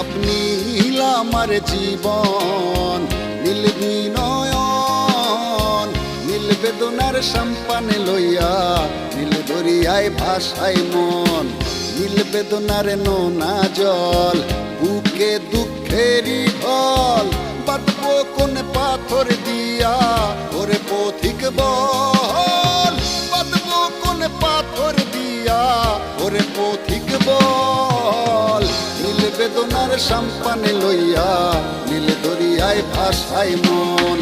সব নীল আমার জীবন, নীল বিনয়ন, নীল বেদনার সম্পানে লইয়া, নীল দরিয়ায় ভাসায় মন। নীল বেদনার নোনা জল, বুকে দুঃখেরই ঢল, বাঁধবো কোন পাথর দিয়া ওরে পথিক বল, বাঁধবো কোন পাথর দিয়া ওরে পথিক বল। নীল বেদনার সম্পানে লইয়া, নীল দরিয়ায় ভাসায় মন।